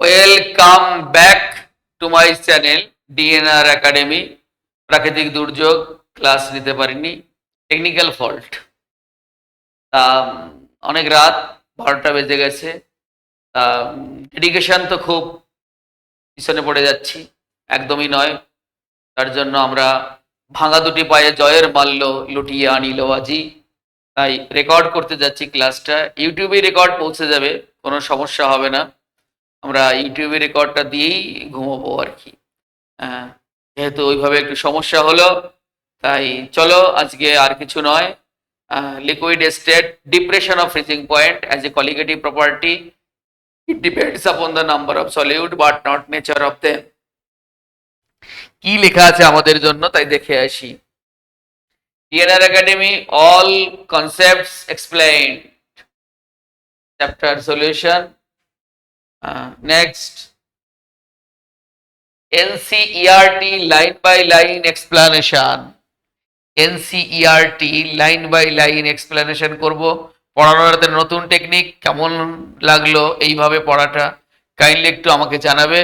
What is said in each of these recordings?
Welcome back to my channel DNR academy. প্রাকৃতিক দুর্যোগ, class নিতে পারিনি, টেকনিক্যাল ফল্ট। তা অনেক রাত, 12টা বেজে গেছে। তা ডেডিকেশন তো খুব পিছনে পড়ে যাচ্ছি, একদমই নয়। তার জন্য আমরা ভাঙা দুটি পায়ে জয়ের মাল্য লুটিয়ে আনিল আজি। তাই রেকর্ড করতে যাচ্ছি ক্লাসটা। ইউটিউবে রেকর্ড পৌঁছে যাবে, কোনো সমস্যা হবে না। আমরা ইউটিউবে রেকর্ডটা দিয়েই ঘুমোবো আর কি। যেহেতু ওইভাবে একটু সমস্যা হলো, তাই চলো আজকে আর কিছু নয়। Liquid state depression of freezing point as a colligative property, it depends upon the number of solute but not nature of them. কি লেখা আছে আমাদের জন্য তাই দেখে আসি। DNR academy, all concepts explained, chapter solution. Next, NCERT line by line explanation. NCERT line by line explanation করব। পড়ানোর নতুন টেকনিক কেমন লাগলো এইভাবে পড়াটা, কাইন্ডলি একটু আমাকে জানাবে।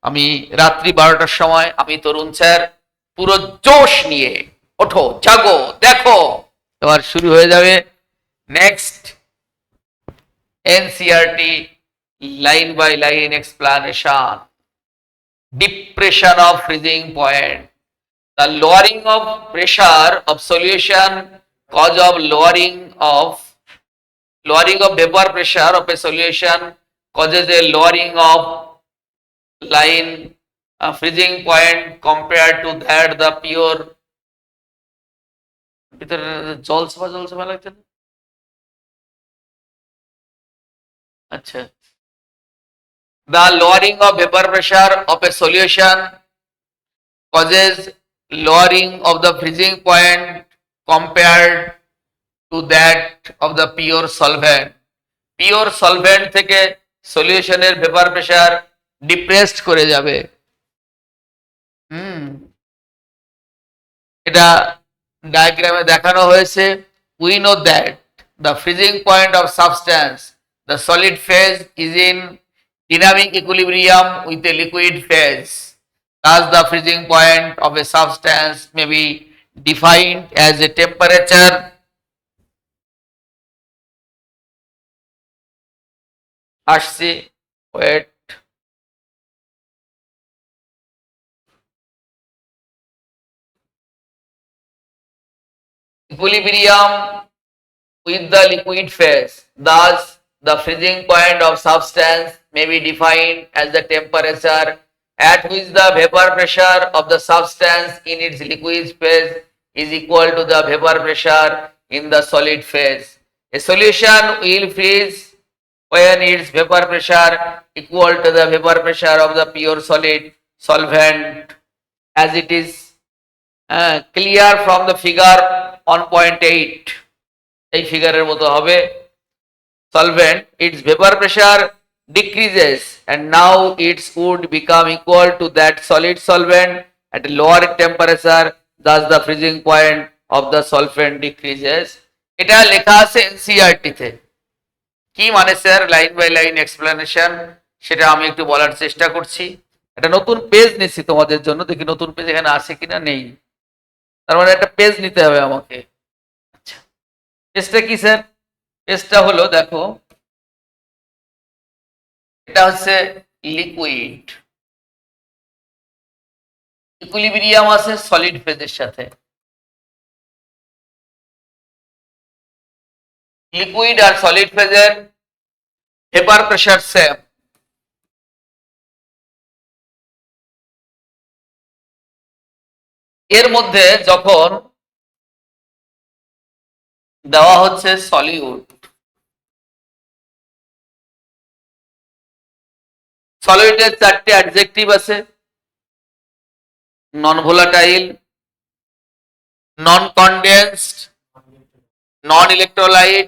আমি রাত্রি 12টার সময় আমি তরুণ স্যার পুরো জোশ নিয়ে, ওঠো জাগো দেখো, এবার শুরু হয়ে যাবে। Next, NCERT line by line explanation. Depression of freezing point. The lowering of pressure of solution, cause of lowering of vapor pressure of a solution causes a lowering of line freezing point compared to that the pure. ভিতরে জলসভা লাগছে না? আচ্ছা, the lowering of vapor pressure of a solution causes lowering of the freezing point compared to that of the pure solvent. Pure solvent থেকে সলিউশনের vapour pressure depressed করে যাবে। এটা ডায়াগ্রামে দেখানো হয়েছে। We know that the freezing point of substance, the solid phase, is in dynamic equilibrium with a liquid phase. Thus, the freezing point of a substance may be defined as a temperature আসছে, wait, equilibrium with the liquid phase. Thus, the freezing point of substance may be defined as the temperature at which the vapor pressure of the substance in its liquid phase is equal to the vapor pressure in the solid phase. A solution will freeze when its vapor pressure equal to the vapor pressure of the pure solid solvent, as it is clear from the figure 1.8. এই ফিগারের মতো হবে। Solvent, its vapor pressure decreases and now its would become equal to that solid solvent at a lower temperature, thus the freezing point of the solvent decreases. এটা লেখা আছে NCERT তে। কি মানে sir line by line explanation, সেটা আমি একটু বলার চেষ্টা করছি। একটা নতুন পেজ নিচ্ছি তোমাদের জন্য, দেখি নতুন পেজ এখানে আছে কিনা, নেই। তার মানে একটা পেজ নিতে হবে আমাকে। আচ্ছা, পেজটা কি স্যার? পেজটা হলো, দেখো, এটা হচ্ছে লিকুইড, ইকুইলিব্রিয়াম আছে সলিড ফেজের সাথে। লিকুইড আর সলিড ফেজের ভেপার প্রেসার সেম। এর মধ্যে যখন দেওয়া হচ্ছে সলিউট, সলিউটের 4টে অ্যাডজেক্টিভ আছে: non volatile, non condensed, non electrolyte,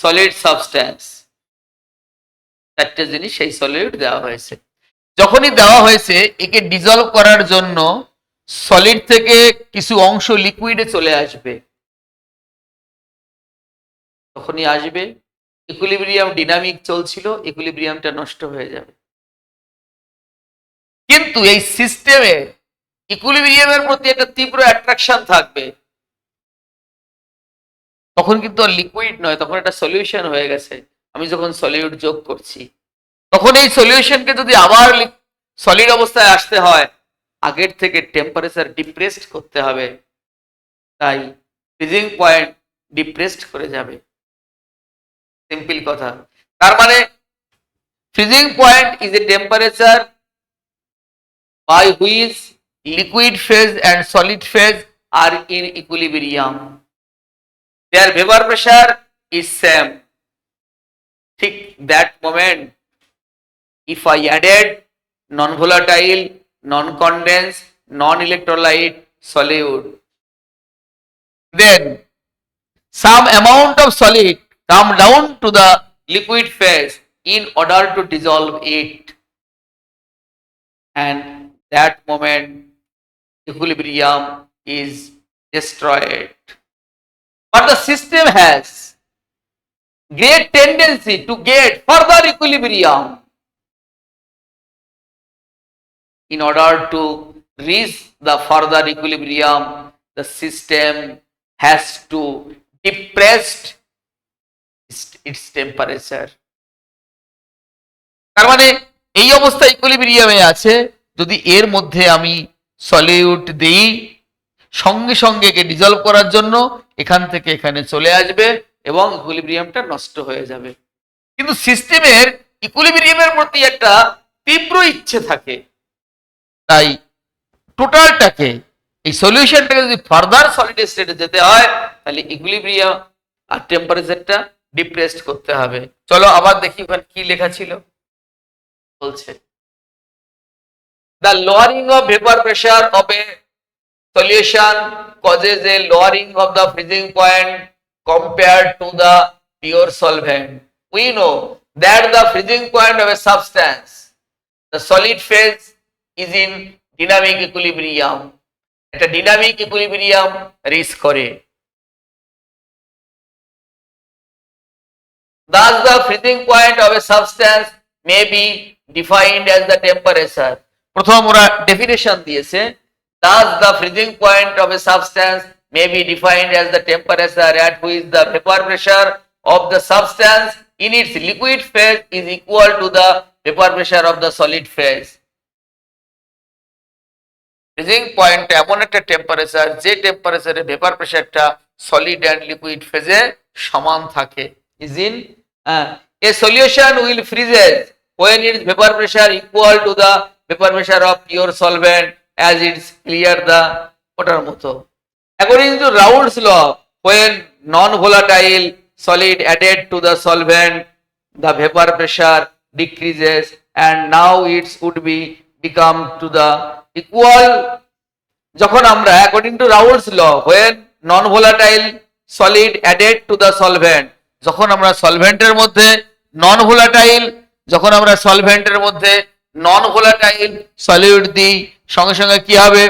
solid substance. 4টে জিনিস সেই সলিউট দেওয়া হয়েছে। যখনই দেওয়া হয়েছে একে ডিজলভ করার জন্য সলিড থেকে কিছু অংশ লিকুইডে চলে আসবে। তখনই আসবে, ইকুইলিব্রিয়াম ডিনামিক চলছিল, ইকুইলিব্রিয়ামটা নষ্ট হয়ে যাবে। কিন্তু এই সিস্টেমে ইকুইলিব্রিয়ামের প্রতি একটা তীব্র অ্যাট্রাকশন থাকবে, তখন কিন্তু আর লিকুইড নয়, তখন একটা সলিউশন হয়ে গেছে। আমি যখন সলিউড যোগ করছি, তখন এই সলিউশনকে যদি আবার সলিড অবস্থায় আসতে হয়, আগের থেকে টেম্পারেচার ডিপ্রেসড করতে হবে, তাই ফ্রিজিং পয়েন্ট ডিপ্রেসড করে যাবে। সিম্পল কথা। তার মানে freezing point is a temperature by which liquid phase and solid phase are in equilibrium. Their vapor pressure is same. ঠিক that moment, if I added non-volatile, non-condensed, non-electrolyte solute, then some amount of solid come down to the liquid phase in order to dissolve it, and that moment equilibrium is destroyed. But the system has great tendency to get further equilibrium. In order to reach the further equilibrium, the system has to depress its temperature. তার মানে এই অবস্থা ইকুইলিব্রিয়ামে আছে, যদি এর মধ্যে আমি solute দিই, সঙ্গে সঙ্গে একে ডিজলভ করার জন্য এখান থেকে এখানে চলে আসবে এবং ইকুইলিব্রিয়ামটা নষ্ট হয়ে যাবে। কিন্তু সিস্টেমের ইকুইলিব্রিয়ামের প্রতি একটা তীব্র ইচ্ছে থাকে, তাই টোটালটাকে, এই সলিউশনটাকে যদি ফার্দার সলিড স্টেটে যেতে হয়, তাহলে ইকুইলিব্রিয়াম আর টেম্পারেচারটা ডিপ্রেসড করতে হবে। চলো আবার দেখি ওখানে কি লেখা ছিল। বলছে the lowering of vapor pressure of a solution causes a lowering of the freezing point compared to the pure solvent. We know that the freezing point of a substance, the solid phase, is in dynamic equilibrium. একটা dynamic equilibrium reach করে। Thus the freezing point of a substance may be defined as the temperature. প্রথম ওরা definition দিয়েছে, thus the freezing point of a substance may be defined as the temperature at which the vapor pressure of the substance in its liquid phase is equal to the vapor pressure of the solid phase. Freezing point এমন একটা temperature, যে টেম্পারেচারে vapour প্রেসারটা solid and liquid ফেজে সমান থাকে। Is in a solution will freezes when its vapor pressure equal to the vapor pressure of pure solvent as it's clear the ওটার মতো। According to Raoult's law, when non-volatile solid added to the solvent, the vapor pressure decreases and now it would be become to the equal. যখন আমরা according to Raoult's law, when non-volatile solid added to the solvent, যখন আমরা সলভেন্টের মধ্যে non volatile, যখন আমরা সলভেন্টের মধ্যে non volatile solute দিই, সঙ্গে সঙ্গে কি হবে?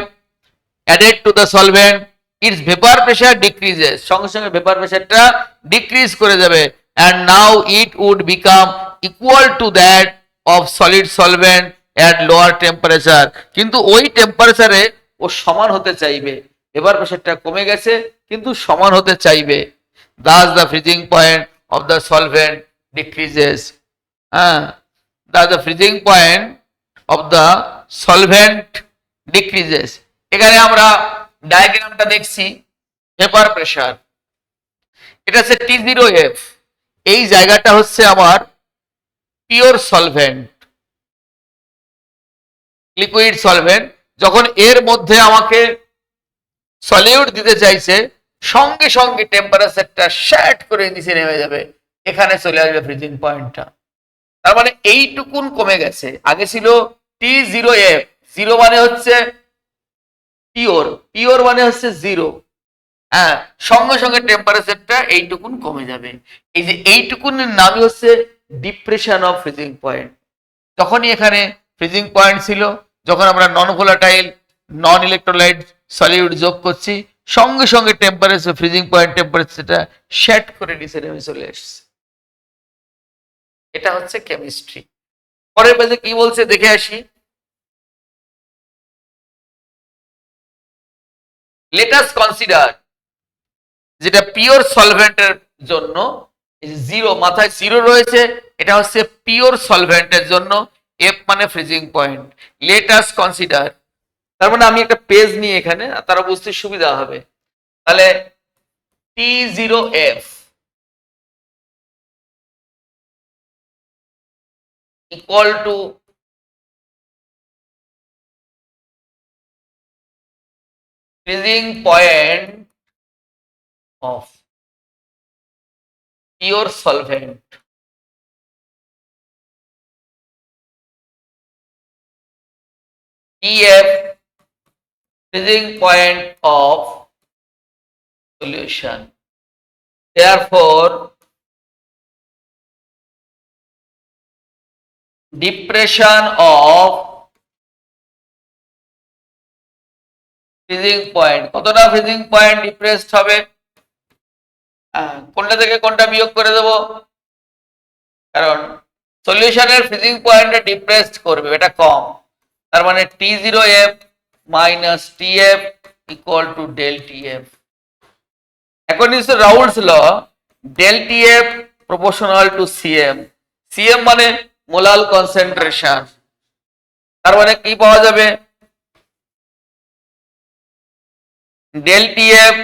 Added to the solvent, its vapour pressure decreases, সঙ্গে সঙ্গে ভেপার প্রেসারটা ডিক্রিজ করে যাবে, and now it would become equal to that of solid solvent at lower temperature. কিন্তু ওই টেম্পারেচারে ও সমান হতে চাইবে, ভেপার প্রেসারটা কমে গেছে কিন্তু সমান হতে চাইবে। Thus the freezing point of the solvent decreases. Thus the freezing point of the solvent decreases. এখানে আমরা ডায়াগ্রামটা দেখছি, ভেপার প্রেসার, এটা হচ্ছে T0F, এই জায়গাটা হচ্ছে আমার পিওর সলভেন্ট, লিকুইড সলভেন্ট। যখন এর মধ্যে আমাকে সলিউট দিতে চাইছে, সঙ্গে সঙ্গে টেম্পারেচারটা শ্যাট করে নিচে নেমে যাবে, এখানে চলে আসবে ফ্রিজিং পয়েন্টটা। তার মানে এইটুকুন কমে গেছে। আগে ছিল T0F, জিরো মানে হচ্ছে পিওর, পিওর মানে হচ্ছে জিরো। সঙ্গে সঙ্গে টেম্পারেচারটা এইটুকুন কমে যাবে। এই যে এইটুকুনের নামই হচ্ছে ডিপ্রেশন অফ ফ্রিজিং পয়েন্ট। তখনই এখানে ফ্রিজিং পয়েন্ট ছিল, যখন আমরা নন ভোলাটাইল নন ইলেকট্রোলাইট সলিউড যোগ করছি, সঙ্গে সঙ্গে টেম্পারেচার, ফ্রিজিং পয়েন্ট টেম্পারেচারটা সেট করে নিচে নেমে চলে এসছে। এটা হচ্ছে কেমিস্ট্রি। পরের পেজে কি বলছে দেখে আসি। লেট আস কনসিডার যেটা পিওর সলভেন্টের জন্য জিরো, মাথায় জিরো রয়েছে, এটা হচ্ছে পিওর সলভেন্টের জন্য, এফ মানে freezing point. Let us consider, তার মানে আমি একটা পেজ নিয়ে এখানে, তারা বুঝতে সুবিধা হবে। তাহলে T0F equal to freezing point of pure solvent. TF freezing point of solution. Therefore, depression of freezing point, কতটা freezing point depressed হবে? কোনটা থেকে কোনটা বিয়োগ করে দেব, কারণ সলিউশনের ফ্রিজিং পয়েন্টটা ডিপ্রেসড করবে, এটা কম, তার মানে T0F minus TF equal to del TF। According to Raoult's law, del TF proportional to CM, CM মানে মোলাল কনসেন্ট্রেশন, তার মানে কি পাওয়া যাবে, ডেল TF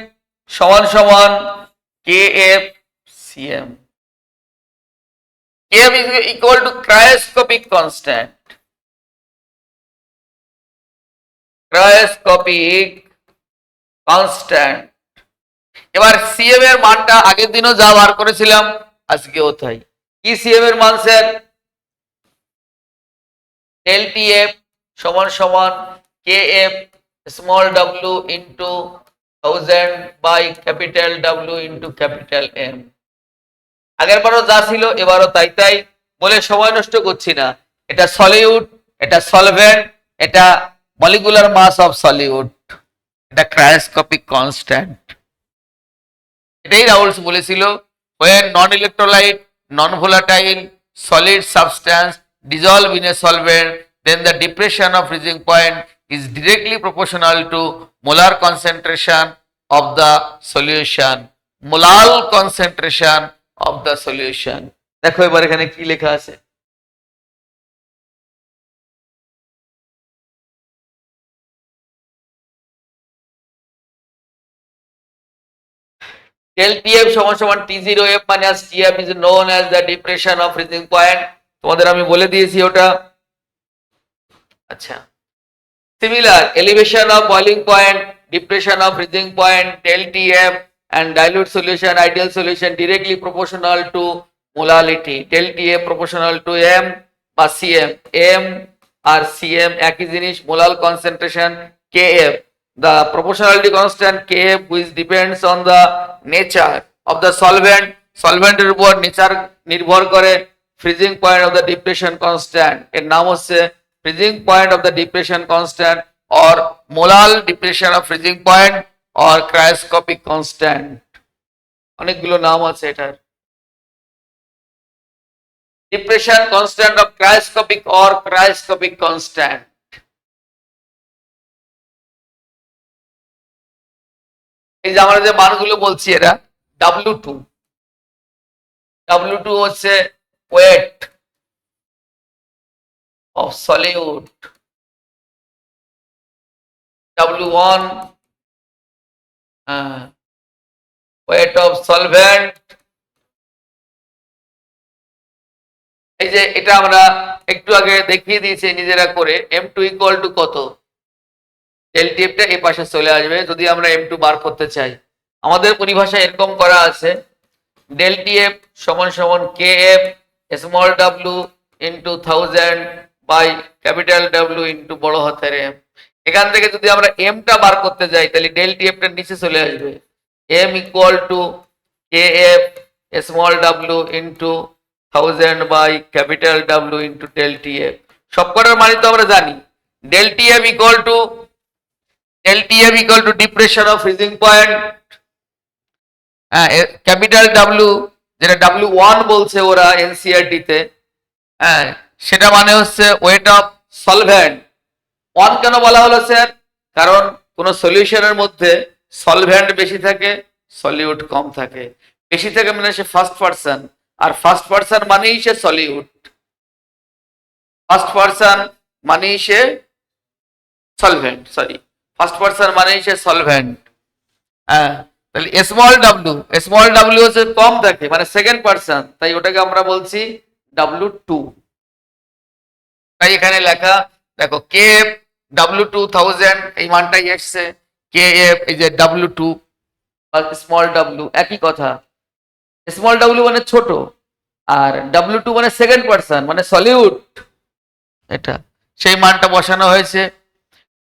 সমান সমান KF CM। KF is equal to cryoscopic constant, cryoscopic constant। এবার CM এর মানটা আগের দিনও যা বার করেছিলাম আজকেও তাই। কি CM এর মান স্যার? ডেল TF সমান সমান KF small w into 1000 by capital W into capital M। আগের বারও যা ছিল এবারও তাই তাই, বলে সময় নষ্ট করছি না। এটা সলিউট, এটা সলভেন্ট, এটা মলিকুলার মাস অফ সলিউট, এটা ক্রায়োস্কোপিক কনস্ট্যান্ট। এটাই রাউলস বলেছিল, when non-electrolyte, non-volatile, solid substance dissolve in a solvent, then the depression of freezing point is directly proportional to molar concentration of the solution, molal concentration of the solution। দেখো এবার এখানে কি লেখা আছে, del TF সমান সমান T0F minus TF is known as the depression of freezing point, তোমাদের আমি বলে দিয়েছি ওটা। আচ্ছা, similar elevation of boiling point, depression of freezing point, del TF and dilute solution, ideal solution directly proportional to molality, del TF proportional to M বা CM, M আর CM একই জিনিস, molar concentration KF, the proportionality constant KF which depends on the nature of the solvent, solvent এর উপর nature নির্ভর করে, freezing point of the depression constant, এর নাম হচ্ছে freezing point of the depression constant or molar depression of freezing point or cryoscopic constant, অনেকগুলো নাম আছে এটার। depression constant of cryoscopic or cryoscopic constant। এই যে আমরা যে মানগুলো বলছি এরা W2, W2 হচ্ছে wait of solute, W1 weight of solvent। এই যে এটা আমরা একটু আগে দেখিয়ে দিয়েছি নিজেরা করে, M2 ইকুয়াল টু কত, ডেল টিএফটা এই পাশে চলে আসবে যদি আমরা M2 বার করতে চাই। আমাদের পরিভাষায় এরকম করা আছে, ডেল টিএফ সমান সমান KF small w into 1000 by capital W into বড় হাতের M। এখান থেকে যদি আমরা এমটা বার করতে যাই তাহলে ডেল টিএফটা নিচে চলে আসবে, M equal to KF small w into 1000 by capital W into del TF. সবকটার মানে তো আমরা জানি, del TF equal to depression of freezing point, capital W যেটা W1 বলছে ওরা এনসিআরটি তে, সেটা মানে হচ্ছে ওয়েট অফ সলভেন্ট। 1 কেন বলা হলো স্যার, কারণ কোন সলিউশনের মধ্যে সলভেন্ট বেশি থাকে, সলিউট কম থাকে। বেশি থাকে মানে সে ফার্স্ট পার্সন, আর ফার্স্ট পার্সন মানেই সে সলিউট। ফার্স্ট পার্সন মানেই সে সলভেন্ট, সরি, ফার্স্ট পার্সন মানেই সে সলভেন্ট। হ্যাঁ, তাহলে স্মল ডাব্লিউ হচ্ছে কম থাকে মানে সেকেন্ড পার্সন, তাই ওটাকে আমরা বলছি W2। তাই এখানে লেখা দেখো কে এফ W2000 এই মানটাই এসছে, কে এফ এই যে W2 স্মল ডাব্লিউ একই কথা। স্মল ডাব্লিউ মানে ছোট, আর W2 মানে সেকেন্ড পার্সন মানে সলিউট, এটা সেই মানটা বসানো হয়েছে।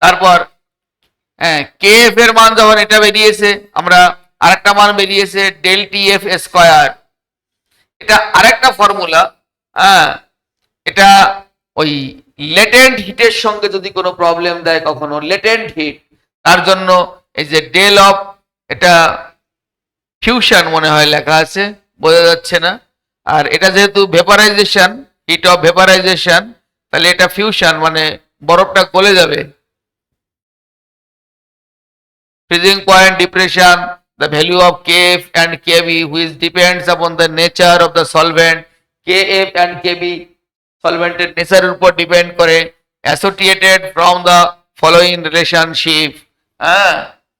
তারপর হ্যাঁ, কে এফ এর মান যখন এটা বেরিয়েছে, আমরা আরেকটা মান বেরিয়েছে ডেল টি এফ স্কয়ার। এটা আরেকটা ফর্মুলা। হ্যাঁ, এটা ওই লেটেন্ট হিটের সঙ্গে যদি কোনো প্রবলেম দেয় কখনো, লেটেন্ট হিট, তার জন্য এই যে ডেল অফ, এটা ফিউশন মনে হয় লেখা আছে, বোঝা যাচ্ছে না। আর এটা যেহেতু ভেপারাইজেশন, হিট অফ ভেপারাইজেশন, তাহলে এটা ফিউশন মানে বরফটা গলে যাবে। Freezing point depression, the value of Kf and Kb, which depends upon the nature of the solvent. Kf and Kb solvented nature এর উপর ডিপেন্ড করে, associated from the following relationship। হ্যাঁ,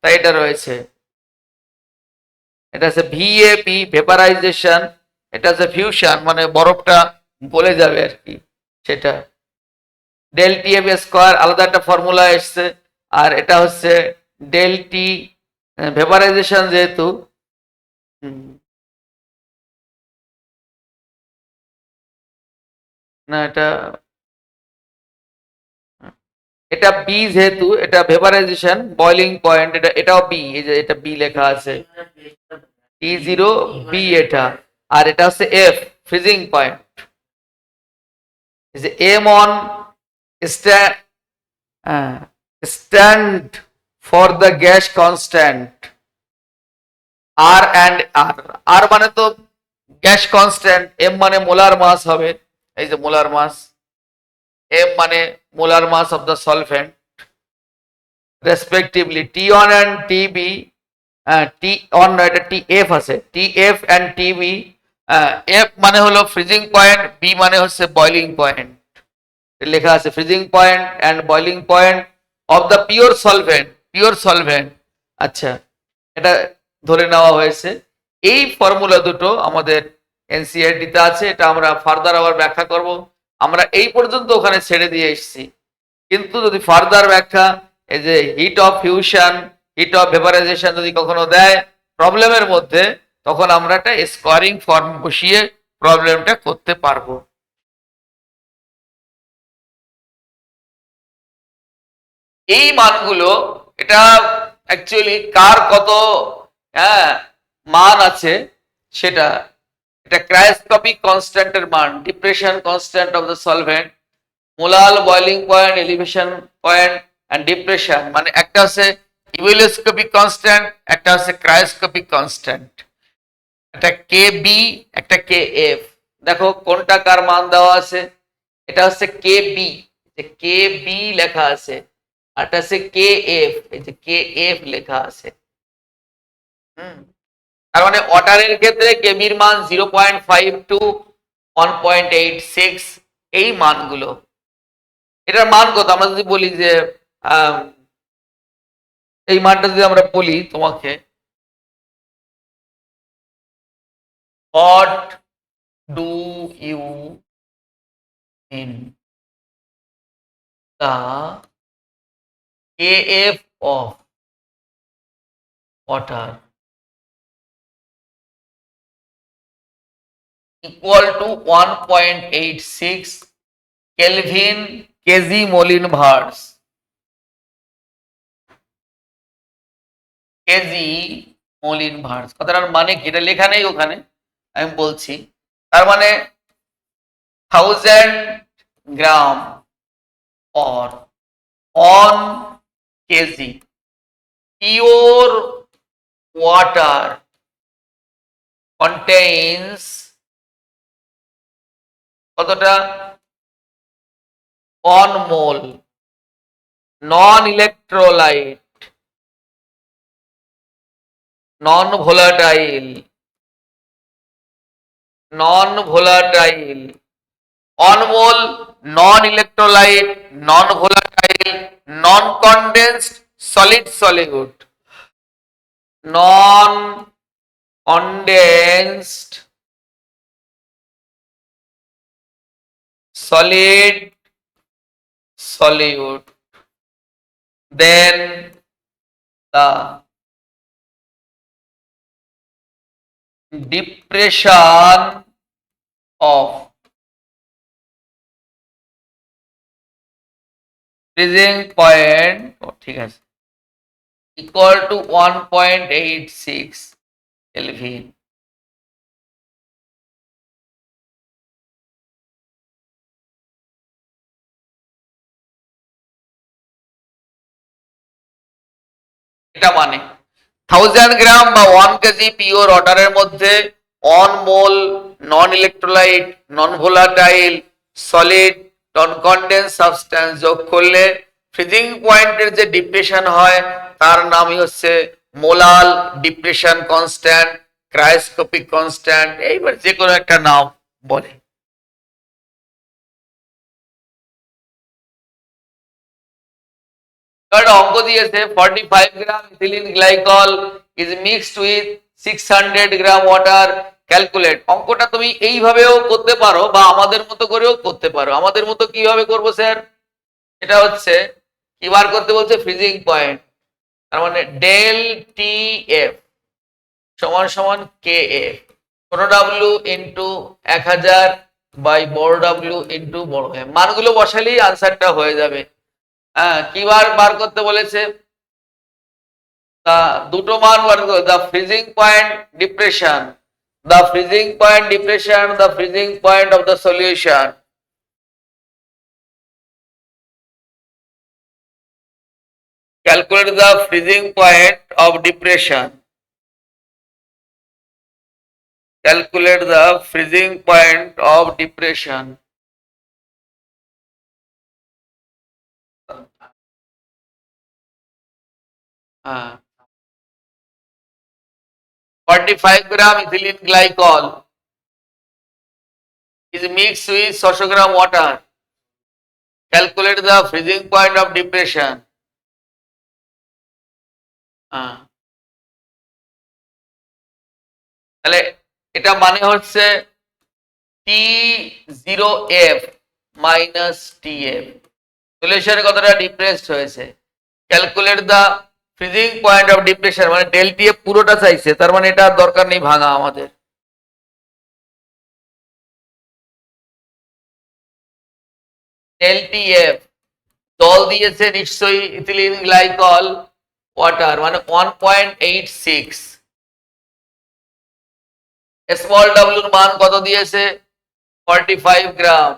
তাই এটা রয়েছে। এটা আছে VAP ভেপারাইজেশন, এটা আছে ফিউশন মানে বরফটা গলে যাবে আর কি, সেটা। ডেল টি এফ স্কোয়ার আলাদা একটা ফর্মুলা এসছে, আর এটা হচ্ছে ডেল টি ভেপারাইজেশন যেহেতু, না এটা, এটা বি যেহেতু, এটা ভেপারাইজেশন বয়লিং পয়েন্ট, এটাও বি, এই যে এটা বি লেখা আছে T0 বি এটা, আর এটা হচ্ছে এফ ফ্রিজিং পয়েন্ট। যে M on stand for the gas constant, আর অ্যান্ড আর, আর মানে তো গ্যাস কনস্ট্যান্ট, এম মানে মোলার মাস হবে, এই যে মোলার মাস, এম মানে molar mass of the solvent respectively, T on and T B, T on এটা টি এফ আছে, T F and T B. F মানে হলো ফ্রিজিং পয়েন্ট, বি মানে হচ্ছে বয়লিং পয়েন্ট, লেখা আছে freezing point and boiling point of the pure solvent, pure solvent. আচ্ছা, এটা ধরে নেওয়া হয়েছে। এই ফর্মুলা দুটো আমাদের এনসিইআরটি-তে আছে, এটা আমরা ফার্দার আবার ব্যাখ্যা করব। আমরা এই পর্যন্ত ওখানে ছেড়ে দিয়ে এসেছি, কিন্তু যদি ফার্দার ব্যাখ্যা, এই যে heat of fusion, heat of vaporisation যদি কখনো দেয় প্রবলেমের মধ্যে, তখন আমরা একটা স্কোয়ারিং ফর্ম বসিয়ে প্রবলেমটা করতে পারবো। এই মানগুলো, এটা অ্যাকচুয়ালি কার কত হ্যাঁ মান আছে সেটা, এটা ক্রায়োস্কোপিক কনস্ট্যান্টের মান, depression constant of the solvent, molal boiling point, elevation point and depression, মানে একটা হচ্ছে ইভেলোস্কোপিক কনস্ট্যান্ট, একটা হচ্ছে ক্রায়োস্কোপিক কনস্ট্যান্ট, একটা কে বি, একটা কে এফ। দেখো কোনটা কার মান দেওয়া আছে, এটা হচ্ছে কে বি, কে বি লেখা আছে, আর এটা হচ্ছে কে এফ, এই যে কে এফ লেখা আছে। তার মানে ওয়াটারের ক্ষেত্রে কেবির মান 0.5 to 1.86, এই মানগুলো। এটার মান কত আমরা যদি বলি যে এই মানটা যদি আমরা বলি তোমাকে, what do you mean the kf of water equal to 1.86 Kelvin kg Molinvars, KG মোলিনভার্স। কথাটার মানে কি, এটা লেখা নেই ওখানে, আমি বলছি। তার মানে 1000 gram or 1 KG pure water contains কতটা, 1 mole non electrolyte non-volatile, on mole, non-electrolyte, non-volatile, non-condensed, solid, non-condensed, solid, then the depression of freezing point ঠিক আছে equal to 1.86 Kelvin. এটা মানে 1000 গ্রাম বা 1 কেজি পিওর ওয়াটারের মধ্যে 1 mole non electrolyte, non volatile, solid, non condense substance যোগ করলে freezing পয়েন্টের যে ডিপ্রেশন হয় তার নামই হচ্ছে molal depression constant, cryoscopic constant, এইবার যে কোনো একটা নাম বলে। অঙ্ক দিয়েছে 45 gram ethylene glycol is mixed with 600 gram water, calculate. অঙ্কটা তুমি এইভাবেও করতে পারো বা আমাদের মতো করেও করতে পারো। আমাদের মতো কিভাবে করব স্যার? এটা হচ্ছে কি বার করতে বলছে? ফ্রিজিং পয়েন্ট, তার মানে ডেল টি এফ সমান সমান কে এফ, ছোট ডাব্লিউ ইন্টু 1000 বাই বড় ডাব্লিউ ইন্টু বড় এফ। মানগুলো বসালেই আনসারটা হয়ে যাবে। হ্যাঁ, কি বার করতে বলেছে? দুটো মান বার করো, the freezing point depression, the freezing point depression, the freezing point of the solution. Calculate the freezing point of depression. Calculate the freezing point of depression. Uh, 45 gram ethylene glycol is mixed with 600 gram water. Calculate the freezing point of depression. তাহলে এটা মানে হচ্ছে T0F minus TF. সলিউশনে কতটা depressed হয়েছে। Calculate the freezing point of depression, মানে del TF পুরোটা চাইছে, তার মানে এটা দরকার নেই ভাঙা আমাদের। ডেল টিএফ জল দিয়েছে নিশ্চয়ই, ইথিলিন গ্লাইকল ওয়াটার মানে 1.86, স্মল ডাব্লিউর মান কত দিয়েছে? 45 গ্রাম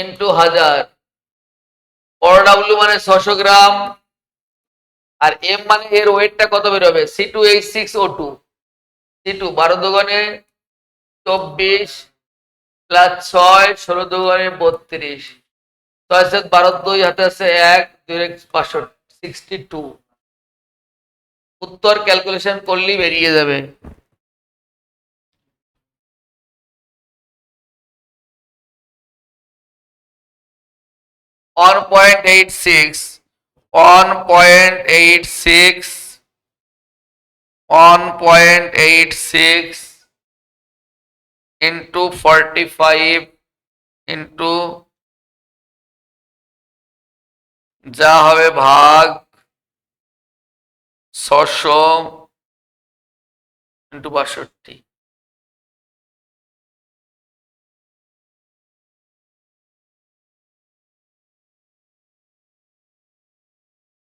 ইন্টু 1000, বড় ডাব্লিউ মানে 600 গ্রাম, আর এম মানে এর ওয়েটটা কত বেরোবে? C2H6O2, C2 12 দুগুণে 24 প্লাস 6 16 দুগুণে 32, 6 7 12 2 হাতে আছে 1 2 562। উত্তর ক্যালকুলেশন করলেই বেরিয়ে যাবে। on 1.86 into 45 into যা হবে ভাগ 600 into 62,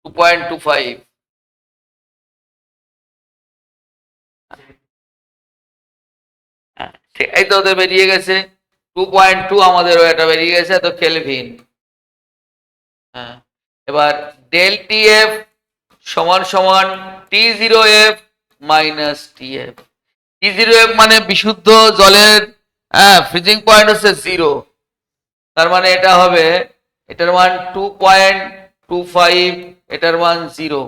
2.25। এই তো ওদের বেরিয়ে গেছে 2.2, আমাদেরও এটা বেরিয়ে গেছে তো কেলভিন। হ্যাঁ, এবার ডেল টিএফ সমান সমান T0F মাইনাস টিএফ। T0F মানে বিশুদ্ধ জলের ফ্রিজিং পয়েন্ট হচ্ছে 0, তার মানে এটা হবে, এটার মান 2.25, এটার মান 0।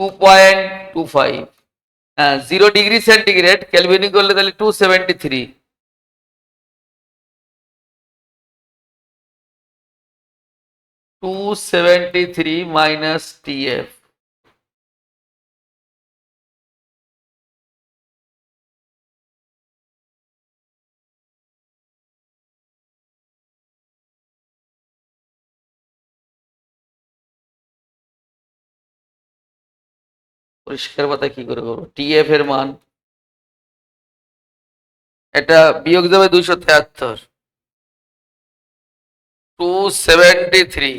2.25, 0 ডিগ্রি সেন্টিগ্রেড কেলভিনে করলে তাহলে 273, 273 মাইনাস TF। পরিষ্কার কথা কি করে করবো? TF এর মান এটা বিয়োগ যাবে 273, 273,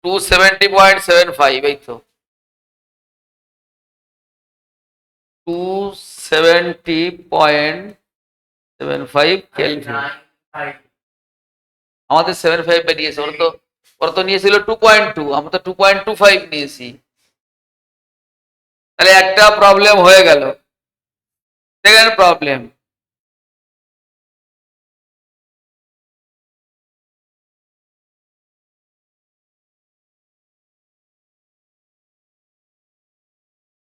270.75, এই তো 270.75 কেলভিন। আমাদের 75 বেরিয়েছে, ওরা তো নিয়েছিল 2.2, আমরা তো 2.25 নিয়েছি। তাহলে একটা প্রবলেম হয়ে গেল। সেকেন্ড প্রবলেম,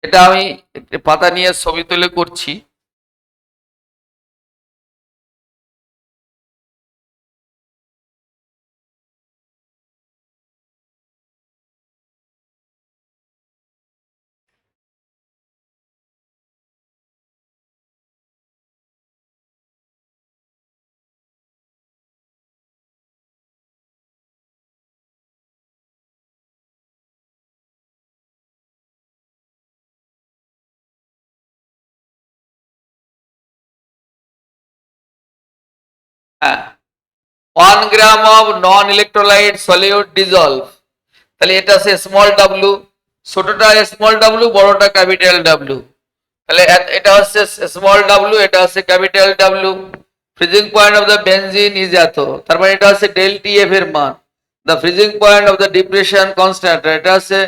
এটা আমি একটি পাতা নিয়ে ছবি তুলে করছি। হ্যাঁ, 1 gram of non electrolyte solute dissolve. তাহলে এটা আছে স্মল ডাব্লু, ছোটটা স্মল ডাব্লু, বড়টা ক্যাপিটাল ডাব্লু। তাহলে এটা হচ্ছে স্মল ডাব্লু, এটা হচ্ছে capital W. Freezing point of the benzene is এত, তার মানে এটা হচ্ছে ডেল TF এর মান। The freezing point of the depression constant, এটা হচ্ছে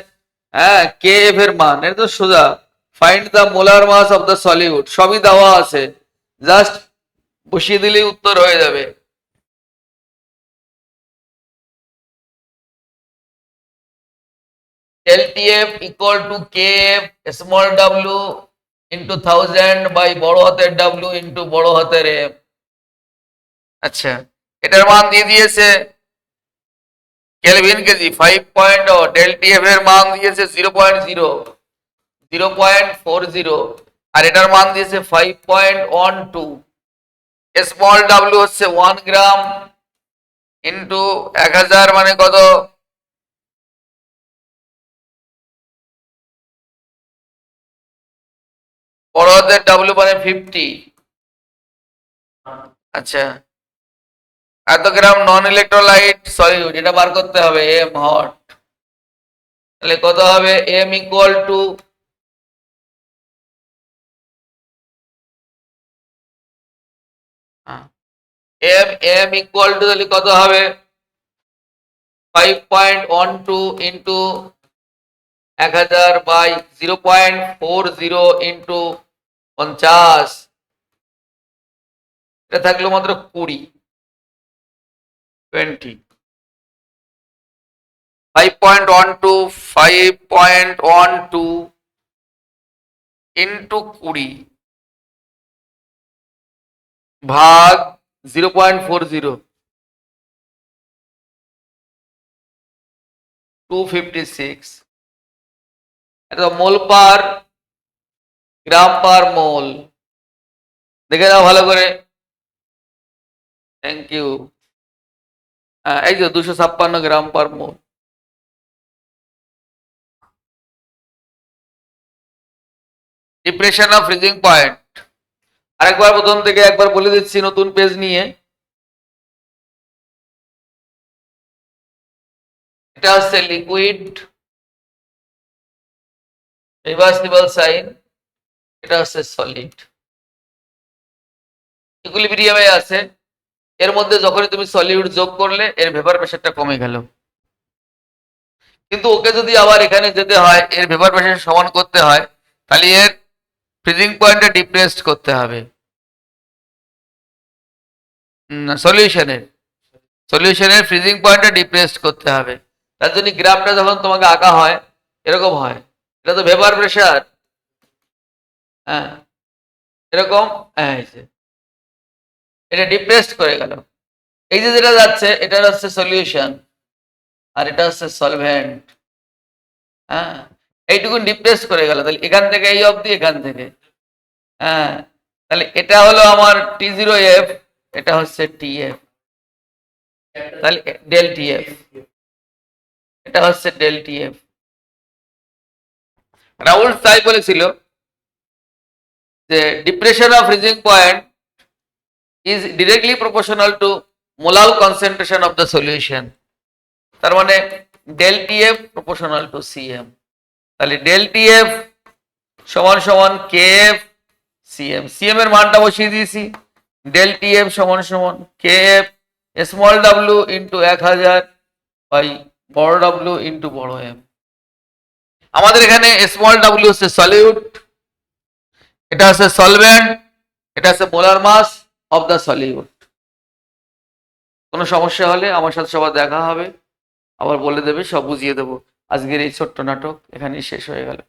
KF এর মান। এটা তো সোজা। Find the molar mass of the solute, সবই দেওয়া আছে, জাস্ট বসিয়ে দিলেই উত্তর হয়ে যাবে। LTF equal to KF small w into 1000 by বড় হাতের W into বড় হাতের M। আচ্ছা, এটার মান দিয়ে দিয়েছে কেলভিন কেজি 5. ডেল TF এর মান দিয়েছে 0.40, আর এটার মান দিয়েছে 5.12। স্মল W হচ্ছে 1 গ্রাম ইন্টু 1000 মানে কত? বড় হাতের W মানে 50। আচ্ছা, এত গ্রাম নন ইলেকট্রোলাইট সলিউট, এটা বার করতে হবে M হট। তাহলে কত হবে? M equal two M equal two তাহলে কত হবে? 5.12 ইন্টু 1000 বাই 0.40 ইন্টু 50, এটা থাকলো মাত্র 20। 5.12 ইন্টু 20 ভাগ 0.40, 256। এটা মোল পার গ্রাম পার মোল, দেখে দাও ভালো করে। Thank you. এই যে 256 gram per mole. Depression of freezing point আরেকবার প্রথম থেকে একবার বলে দিচ্ছি নতুন পেজ নিয়ে। এটা হচ্ছে লিকুইড রিভার্সিবল সাইন, এটা হচ্ছে সলিড। ইকুইলিব্রিয়ামে আছে, এর মধ্যে যখনই তুমি সলিউট যোগ করলে এর ভেপার প্রেশারটা কমে গেল। কিন্তু ওকে যদি আবার এখানে যেতে হয়, এর ভেপার প্রেশার সমান করতে হয়, তাহলে এর ফ্রিজিং পয়েন্টটা ডিপ্রেসড করতে হবে। সলিউশনের ফ্রিজিং পয়েন্টটা ডিপ্রেসড করতে হবে। তার জন্য গ্রাফটা যখন তোমাকে আঁকা হয়, এরকম হয়, এটা তো ভেপার প্রেশার। হ্যাঁ, এরকম, হ্যাঁ এই যে এটা ডিপ্রেসড করে গেল। এই যে যেটা যাচ্ছে এটা হচ্ছে সলিউশন, আর এটা হচ্ছে সলভেন্ট। হ্যাঁ, এইটুকুন ডিপ্রেস করে গেল, তাহলে এখান থেকে এই অবধি, এখান থেকে। হ্যাঁ, তাহলে এটা হলো আমার T0F, এটা হচ্ছে TF, তাহলে ডেল TF, এটা হচ্ছে ডেল TF। রাউল তাই বলেছিল যে depression of freezing point is directly proportional to molal concentration of the solution. তার মানে del TF proportional to CM, তাহলে ডেল TF সমান সমান KF CM। CM এর মানটা বসিয়ে দিয়েছি, ডেল TF সমান সমান KF small w into 1000 by বড় W ইন্টু বড় M। আমাদের এখানে স্মল w হচ্ছে সলিউট, এটা হচ্ছে সলভেন্ট, এটা হচ্ছে molar mass of the solute. কোনো সমস্যা হলে আমার সাথে সবার দেখা হবে, আবার বলে দেবে, সব বুঝিয়ে দেবো। আজকের এই ছোট্ট নাটক এখানেই শেষ হয়ে গেল।